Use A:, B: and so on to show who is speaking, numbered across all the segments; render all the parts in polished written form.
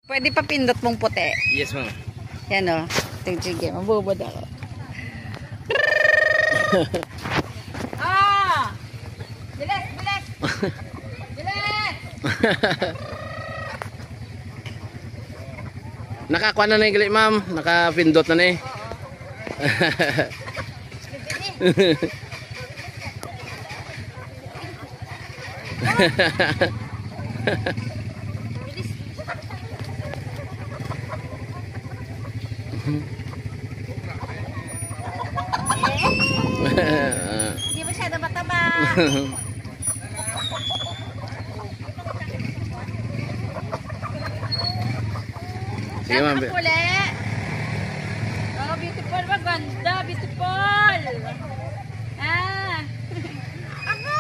A: Pwede pa pindot mong puti.
B: Yes, ma'am.
A: Yan o. Sige, mabubod ako. Ah! Bilis! Bilis! Bilis!
B: Nakakuha na na yung gali, ma'am. Nakapindot na na eh.
A: Hindi masyado mataba.
B: Sige, ma'am.
A: Oh, beautiful. Maganda. Beautiful. Ah. Ako!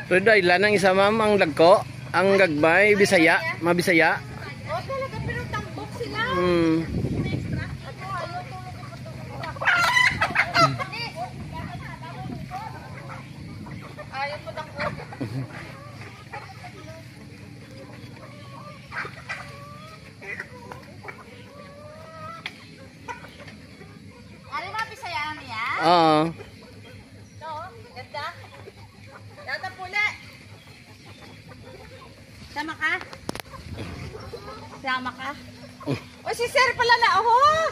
B: Pero dahil lang ang isa, ma'am, ang lagko, ang gagbay, Bisaya, mabisaya.
A: Oh, talaga, pero tambok sila. Ayaw mo tambok. Ano yung mga Bisayaan niya?
B: Oo.
A: No, ganda. Dada pula. Sama ka? Sama ka? O si Sir pala na, oh!